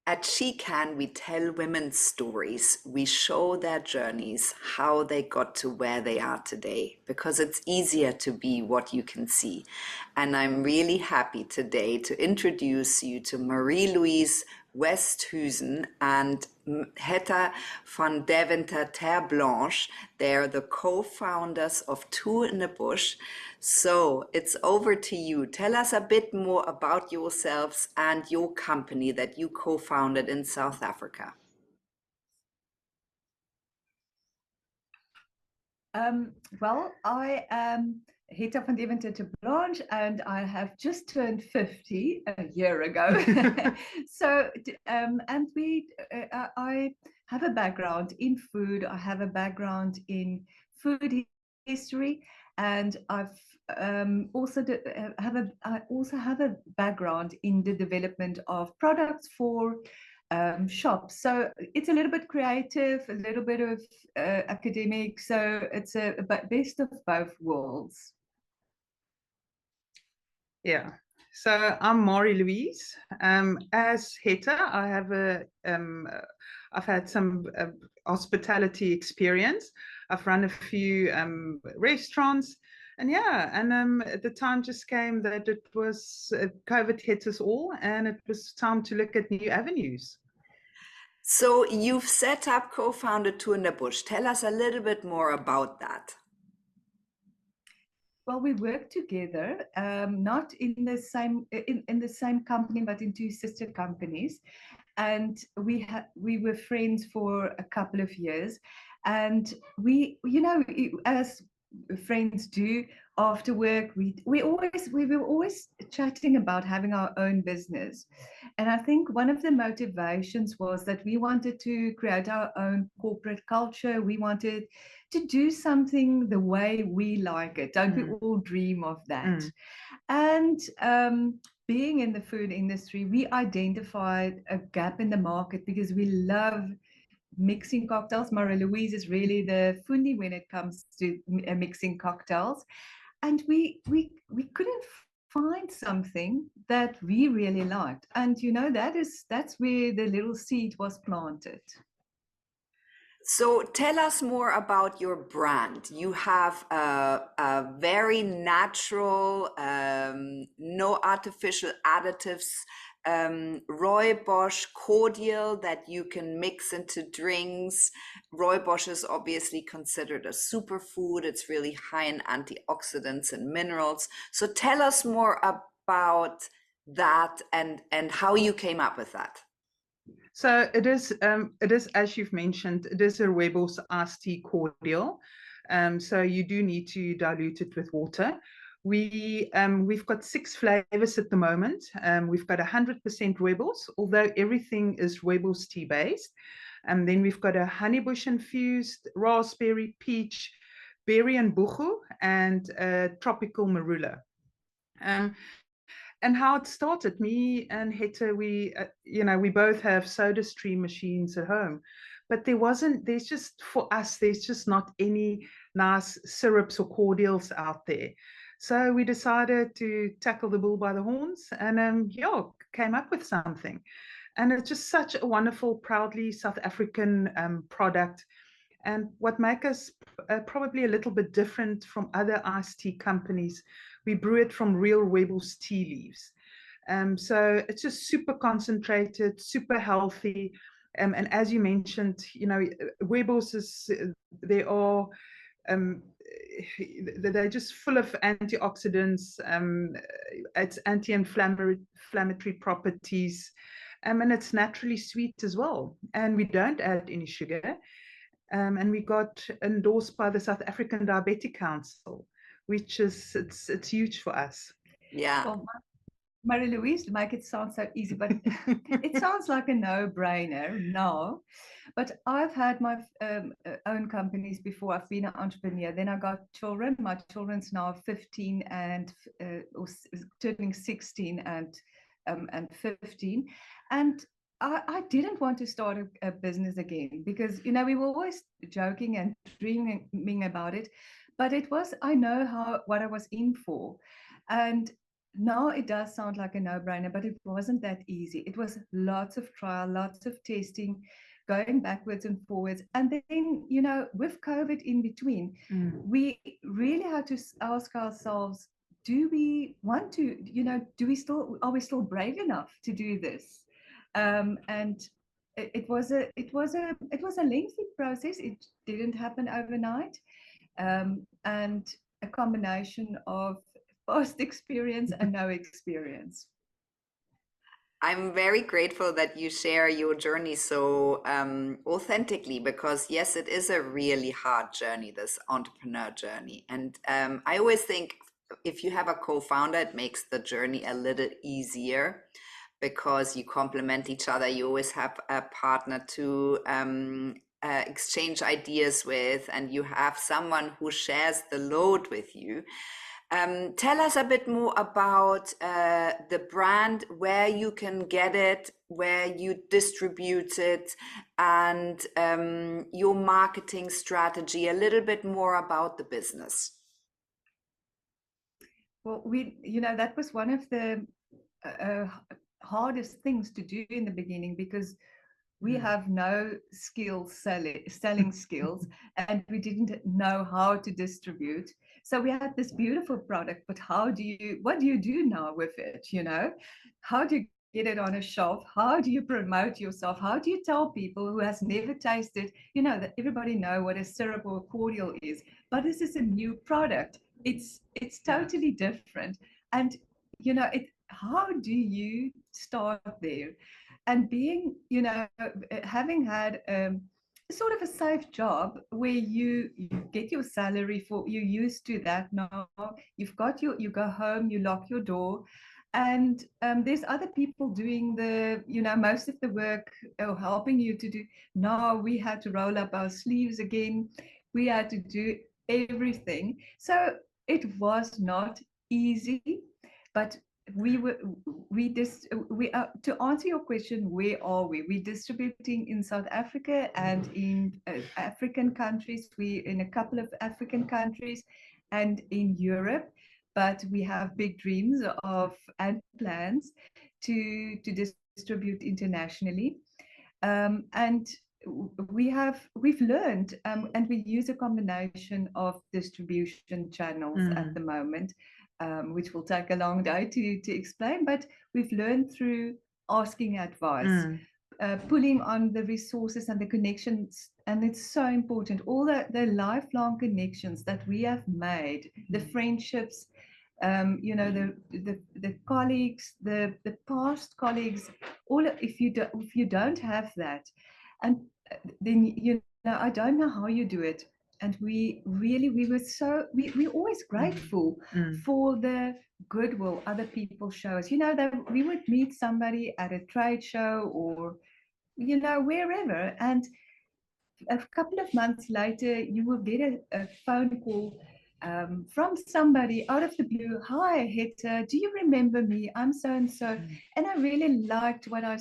At She Can, we tell women's stories. We show their journeys, how they got to where they are today, because it's easier to be what you can see. And I'm really happy today to introduce you to Marie-Louise Oosthuizen and Hetta van Deventer-Terblanche. They're the co-founders of Two in the Bush. So it's over to you. Tell us a bit more about yourselves and your company that you co-founded in South Africa. Well, I am Hetta van Deventer-Terblanche, and I have just turned 50 a year ago. So, and I have a background in food. I have a background in food history, and I also have a background in the development of products for shops. So it's a little bit creative, a little bit of academic. So it's a best of both worlds. Yeah. So I'm Marie-Louise. As Hetta, I've had some hospitality experience. I've run a few restaurants, and the time just came that it was COVID hit us all, and it was time to look at new avenues. So you've set up, co-founded Two in the Bush. Tell us a little bit more about that. Well, we work together, not in the same company, but in two sister companies, and we were friends for a couple of years, and we, as friends do after work, we were always chatting about having our own business. And I think one of the motivations was that we wanted to create our own corporate culture. We wanted to do something the way we like it. Don't we all dream of that? And being in the food industry, we identified a gap in the market because we love mixing cocktails. Marie-Louise is really the fundi when it comes to mixing cocktails. And we couldn't find something that we really liked. And that's where the little seed was planted. So tell us more about your brand. You have a very natural, no artificial additives, Rooibos Cordial that you can mix into drinks. Rooibos is obviously considered a superfood. It's really high in antioxidants and minerals. So tell us more about that and how you came up with that. So it is, as you've mentioned, it is a Rooibos iced tea cordial. So you do need to dilute it with water. We've got 6 flavors at the moment. We've got 100% Rooibos, although everything is Rooibos tea based. And then we've got a honeybush infused, raspberry, peach, berry and buchu, and tropical marula. And how it started, me and Hetta, we both have soda stream machines at home, but there's just not any nice syrups or cordials out there. So we decided to tackle the bull by the horns and came up with something. And it's just such a wonderful, proudly South African product. And what makes us probably a little bit different from other iced tea companies, we brew it from real Rooibos tea leaves. So it's just super concentrated, super healthy. And as you mentioned, Rooibos they're just full of antioxidants. It's anti-inflammatory properties, and it's naturally sweet as well. And we don't add any sugar. And we got endorsed by the South African Diabetic Council, which is it's huge for us. Yeah. Well, Marie-Louise, make it sound so easy, but it sounds like a no-brainer. No, but I've had my own companies before. I've been an entrepreneur. Then I got children. My children's now 15 and turning 16 and 15, and I didn't want to start a business again because, we were always joking and dreaming about it, but I know what I was in for. And Now it does sound like a no-brainer, but it wasn't that easy. It was lots of trial, lots of testing, going backwards and forwards. And then, with COVID in between, we really had to ask ourselves, do we want to, are we still brave enough to do this? And it was a lengthy process. It didn't happen overnight. And a combination of past experience and no experience. I'm very grateful that you share your journey so authentically, because yes, it is a really hard journey, this entrepreneur journey. And I always think if you have a co-founder, it makes the journey a little easier because you complement each other. You always have a partner to exchange ideas with, and you have someone who shares the load with you. Tell us a bit more about the brand, where you can get it, where you distribute it, and your marketing strategy, a little bit more about the business. Well, that was one of the hardest things to do in the beginning, because we have no selling skills, and we didn't know how to distribute. So we had this beautiful product, but what do you do now with it? How do you get it on a shelf? How do you promote yourself? How do you tell people who has never tasted, that everybody know what a syrup or a cordial is, but this is a new product. It's totally different. And how do you start there? And being, having had sort of a safe job where you get your salary, you're used to that now. You go home, you lock your door, and there's other people doing most of the work, helping you to do. Now we had to roll up our sleeves again. We had to do everything. So it was not easy, but to answer your question, where are we? We're distributing in South Africa and in African countries. We're in a couple of African countries and in Europe, but we have big dreams and plans to distribute internationally. And we've learned, and we use a combination of distribution channels at the moment, which will take a long day to explain, but we've learned through asking advice, pulling on the resources and the connections. And it's so important, all the lifelong connections that we have made, the friendships, the colleagues, the past colleagues, if you don't have that, and then I don't know how you do it. And we're always grateful for the goodwill other people show us. That we would meet somebody at a trade show or wherever, and a couple of months later you will get a phone call from somebody out of the blue. Hi, Hetta, do you remember me? I'm so and so, and I really liked what I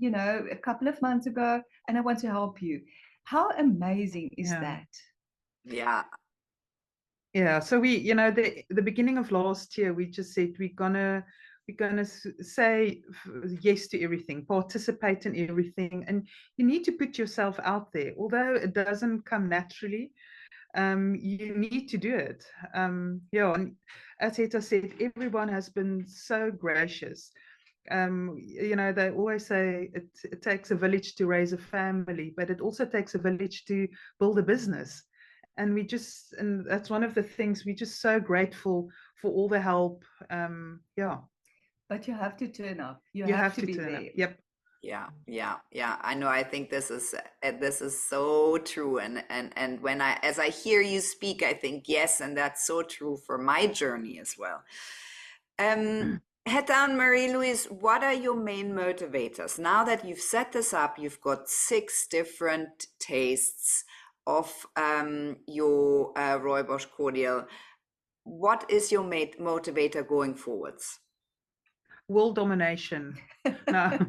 a couple of months ago, and I want to help you. How amazing is that? Yeah. Yeah, so we, the beginning of last year, we just said we're gonna say yes to everything, participate in everything, and you need to put yourself out there. Although it doesn't come naturally, you need to do it. Yeah, and as Hetta said, everyone has been so gracious. They always say it takes a village to raise a family, but it also takes a village to build a business. And that's one of the things, we're just so grateful for all the help. Yeah. But you have to turn up. You have to be turn there. up. Yep. Yeah. I know. I think this is so true. And as I hear you speak, I think yes, and that's so true for my journey as well. Hetta and Marie-Louise, what are your main motivators? Now that you've set this up, you've got 6 different tastes of your Rooibos Cordial. What is your motivator going forwards? world domination. No.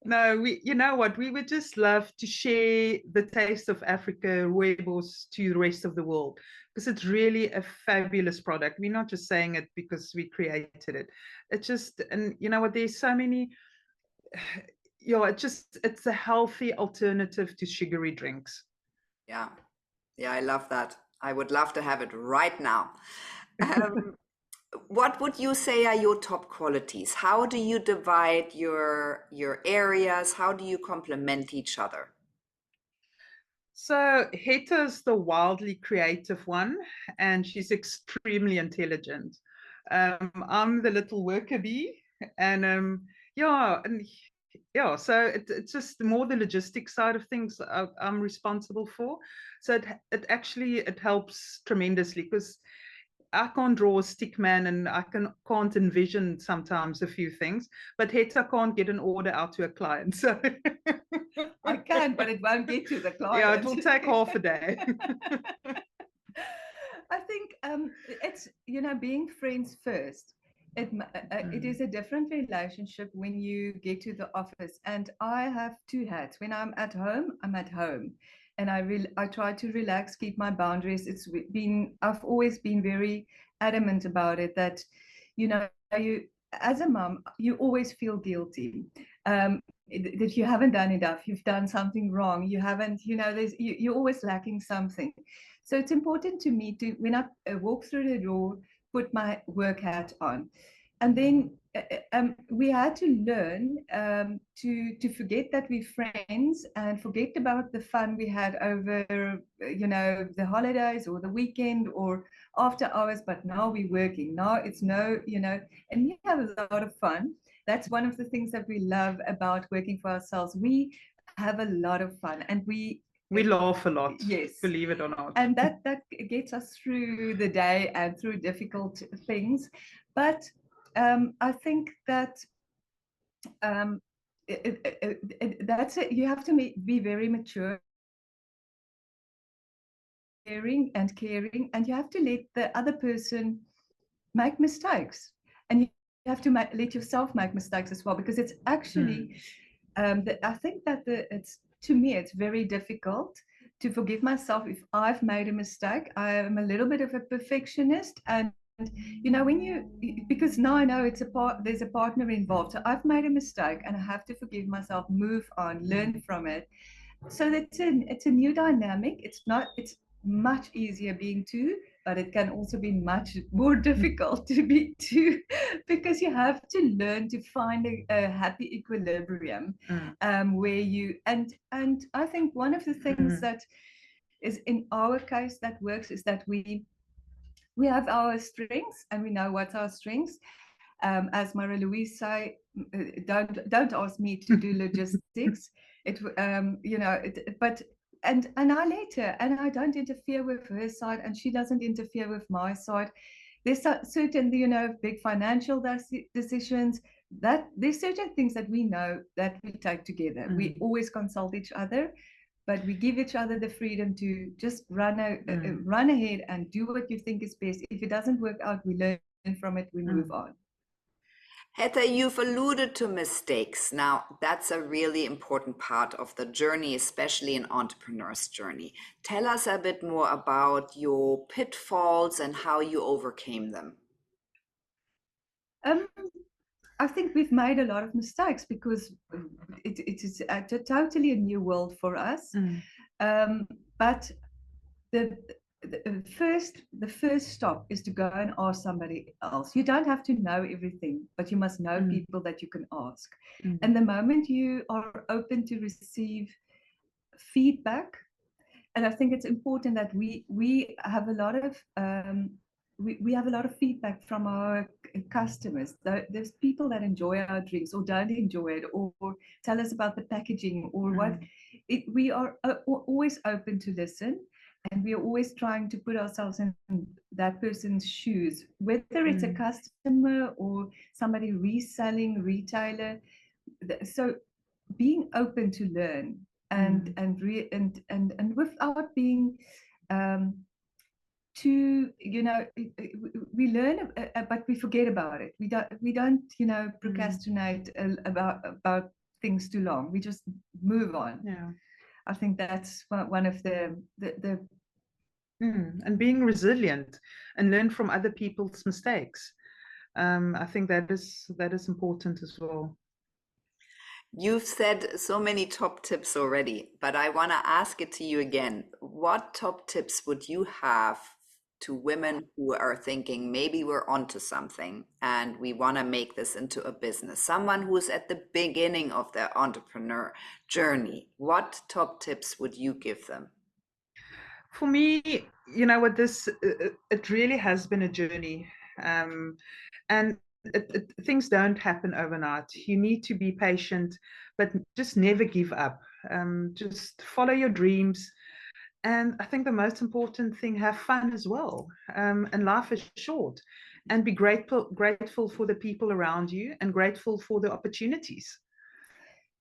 No, you know what? We would just love to share the taste of Africa rooibos to the rest of the world because it's really a fabulous product. We're not just saying it because we created it. It's just, and you know what? There's so many. Yeah, it's a healthy alternative to sugary drinks. Yeah. Yeah, I love that. I would love to have it right now. Um, what would you say are your top qualities? How do you divide your areas? How do you complement each other? So Hetta's the wildly creative one, and she's extremely intelligent. I'm the little worker bee, and yeah, and yeah, so it's just more the logistic side of things I'm responsible for. So it helps tremendously because I can't draw a stick man and can't envision sometimes a few things, but Hetta can't get an order out to a client. So I can, but it won't get to the client. yeah, it will take half a day. I think it's, you know, being friends first. It is a different relationship when you get to the office. And I have two hats. When I'm at home, I'm at home. And I try to relax, keep my boundaries. I've always been very adamant about it that, you know, you, as a mom, you always feel guilty. That you haven't done enough, you've done something wrong, you haven't, you know, you're always lacking something. So it's important to me to, when I walk through the door, put my work hat on. And then we had to learn to forget that we're friends and forget about the fun we had over, you know, the holidays or the weekend or after hours. But now we're working. Now it's no, you know, and we have a lot of fun. That's one of the things that we love about working for ourselves. We have a lot of fun, and we laugh a lot. Yes, believe it or not. And that gets us through the day and through difficult things. But I think that that's it. You have to be very mature, caring, and you have to let the other person make mistakes, and you have to let yourself make mistakes as well, because it's actually I think that it's, to me, it's very difficult to forgive myself if I've made a mistake. I am a little bit of a perfectionist, and you know, because now I know there's a partner involved, so I've made a mistake and I have to forgive myself, move on, learn from it. So it's a new dynamic. It's much easier being two, but it can also be much more difficult to be two, because you have to learn to find a happy equilibrium, where you, and I think one of the things that is in our case that works is that we have our strengths, and we know what's our strengths. As Marie-Louise say, don't ask me to do logistics. You know, but and I let her, and I don't interfere with her side, and she doesn't interfere with my side. There's certain, you know, big financial decisions, that there's certain things that we know that we take together. We always consult each other, but we give each other the freedom to just run ahead and do what you think is best. If it doesn't work out, we learn from it, we move on. Hetta, you've alluded to mistakes. Now, that's a really important part of the journey, especially an entrepreneur's journey. Tell us a bit more about your pitfalls and how you overcame them. I think we've made a lot of mistakes because it is totally a new world for us. But the first stop is to go and ask somebody else. You don't have to know everything, but you must know people that you can ask. And the moment you are open to receive feedback, and I think it's important that we have a lot of we have a lot of feedback from our customers. There's people that enjoy our drinks or don't enjoy it, or tell us about the packaging or what. We are always open to listen, and we are always trying to put ourselves in that person's shoes, whether it's a customer or somebody reselling, retailer. So being open to learn and without being too, we learn, but we forget about it. We don't, procrastinate about things too long. We just move on. Yeah. I think that's one of the And being resilient and learn from other people's mistakes. I think that is important as well. You've said so many top tips already, but I want to ask it to you again. What top tips would you have to women who are thinking maybe we're onto something and we want to make this into a business? Someone who's at the beginning of their entrepreneur journey. What top tips would you give them? For me, what this it really has been a journey, and things don't happen overnight. You need to be patient, but just never give up. Just follow your dreams, and I think the most important thing, have fun as well. And life is short, and be grateful for the people around you, and grateful for the opportunities.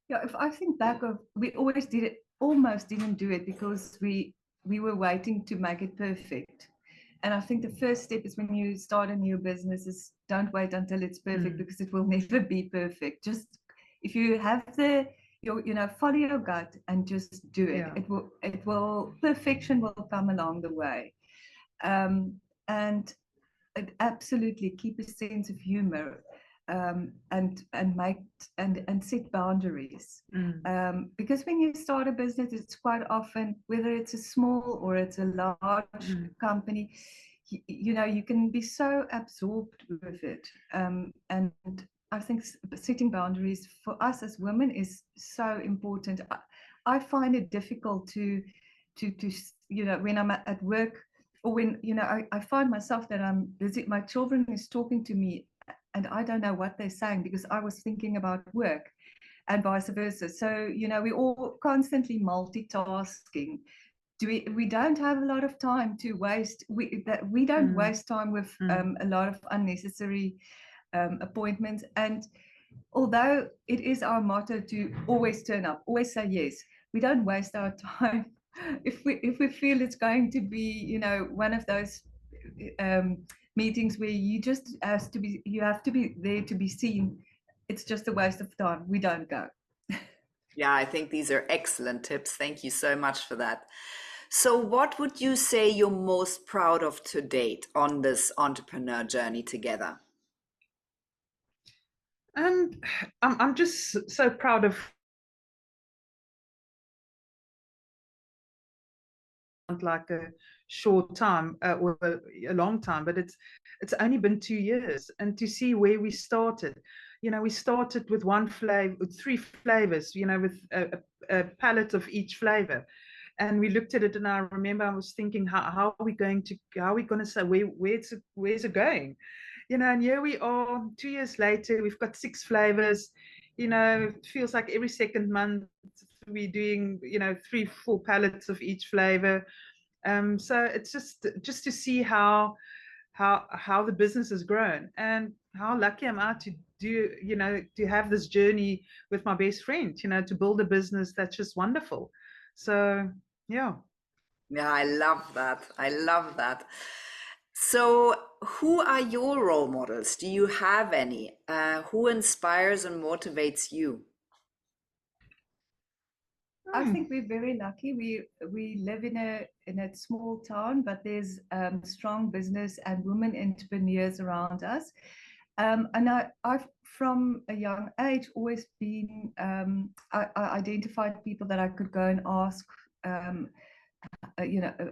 Yeah, if I think back of, we always almost didn't do it because we were waiting to make it perfect. And I think the first step is when you start a new business is don't wait until it's perfect, because it will never be perfect. Just if you have follow your gut and just do it. Yeah. Perfection will come along the way. And absolutely keep a sense of humor, and make and set boundaries. Because when you start a business, it's quite often, whether it's a small or it's a large company, you can be so absorbed with it. And I think setting boundaries for us as women is so important. I find it difficult to when I'm at work, or when I find myself that I'm busy, my children is talking to me and I don't know what they're saying because I was thinking about work, and vice versa. So we're all constantly multitasking. We don't have a lot of time to waste. We don't waste time with a lot of unnecessary appointments. And although it is our motto to always turn up, always say yes, we don't waste our time. If we feel it's going to be one of those meetings where you have to be there to be seen, it's just a waste of time. We don't go. Yeah, I think these are excellent tips. Thank you so much for that. So, what would you say you're most proud of to date on this entrepreneur journey together? And I'm just so proud of, like a short time, or a long time, but it's only been 2 years, and to see where we started. We started with one flavor, with 3 flavors, with a palette of each flavor. And we looked at it, and I remember I was thinking, how are we going to say where's it going? And here we are, 2 years later, we've got 6 flavors. It feels like every second month we're doing 3-4 pallets of each flavor. So it's just to see how the business has grown, and how lucky am I to to have this journey with my best friend, to build a business that's just wonderful. So yeah. Yeah, I love that. I love that. So, who are your role models? Do you have any? Who inspires and motivates you? I think we're very lucky. We live in a small town, but there's strong business and women entrepreneurs around us. And I've from a young age always been I identified people that I could go and ask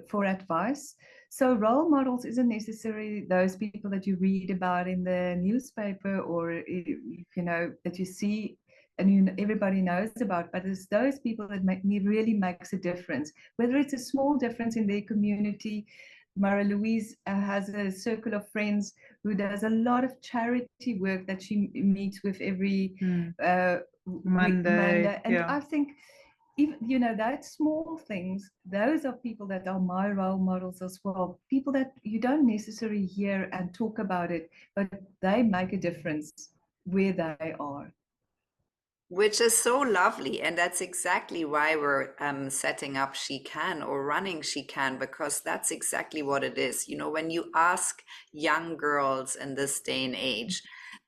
for advice. So role models isn't necessarily those people that you read about in the newspaper, or that you see and everybody knows about, but it's those people that really makes a difference, whether it's a small difference in their community. Marie-Louise has a circle of friends who does a lot of charity work that she meets with every Monday. And Yeah. I think even that small things, those are people that are my role models as well. People that you don't necessarily hear and talk about it, but they make a difference where they are. Which is so lovely. And that's exactly why we're setting up She Can or running She Can, because that's exactly what it is. You know, when you ask young girls in this day and age,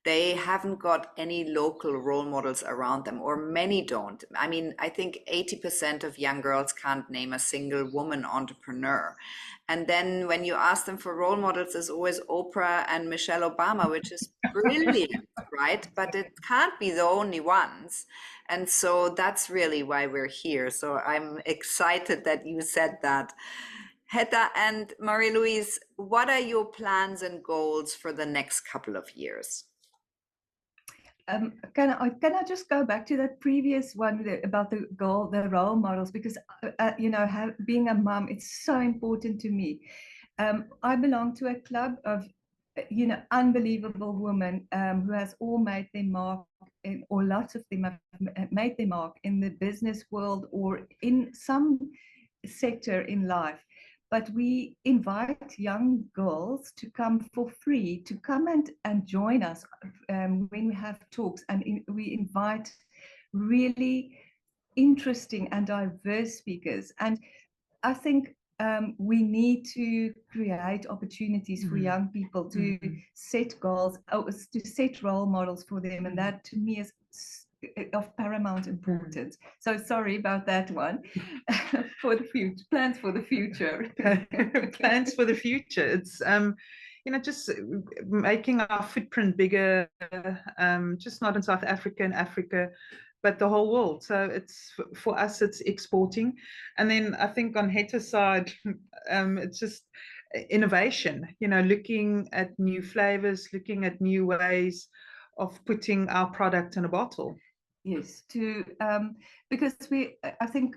they haven't got any local role models around them, or many don't. I mean, I think 80% of young girls can't name a single woman entrepreneur. And then when you ask them for role models, it's always Oprah and Michelle Obama, which is brilliant, right? But it can't be the only ones. And so that's really why we're here. So I'm excited that you said that. Hetta and Marie-Louise, what are your plans and goals for the next couple of years? Can I just go back to that previous one about the role models, because you know, being a mom, it's so important to me. I belong to a club of you know, unbelievable women who has all made their mark or lots of them have made their mark in the business world or in some sector in life. But we invite young girls to come for free, to come and join us when we have talks. And we invite really interesting and diverse speakers. And I think we need to create opportunities for young people to set goals, to set role models for them. And that to me is of paramount importance. So sorry about that one. For the future, plans for the future. Plans for the future. It's you know, just making our footprint bigger, just not in South Africa and Africa, but the whole world. So it's for us, it's exporting. And then I think on Hetta's side, it's just innovation, you know, looking at new flavors, looking at new ways of putting our product in a bottle. Yes, because I think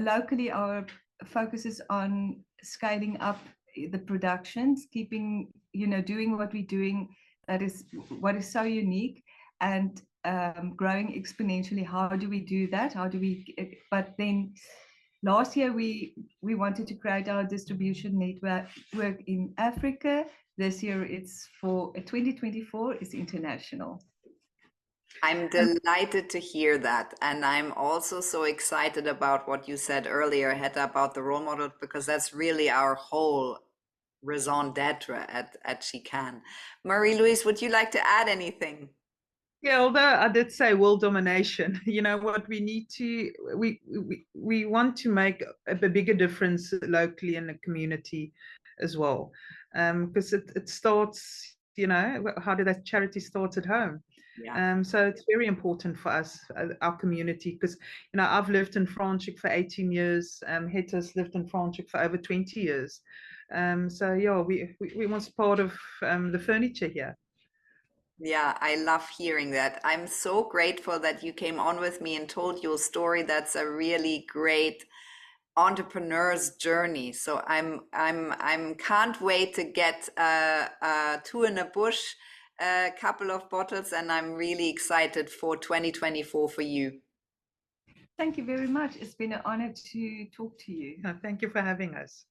locally our focus is on scaling up the productions, keeping, you know, doing what we're doing, that is what is so unique, and growing exponentially. How do we do that? But then last year we wanted to create our distribution network in Africa. This year it's for 2024 is international. I'm delighted to hear that. And I'm also so excited about what you said earlier, Hetta, about the role model, because that's really our whole raison d'etre at She Can. Marie-Louise, would you like to add anything? Yeah, although I did say world domination, you know what we need to, we want to make a bigger difference locally in the community as well, because it starts, you know, how did that charity starts at home. Yeah. So it's very important for us, our community, because, you know, I've lived in Franschhoek for 18 years. Hetta's lived in Franschhoek for over 20 years. So yeah, we want part of the furniture here. Yeah, I love hearing that. I'm so grateful that you came on with me and told your story. That's a really great entrepreneur's journey. So I'm can't wait to get two in a bush, a couple of bottles, and I'm really excited for 2024 for you. Thank you very much. It's been an honor to talk to you. Thank you for having us.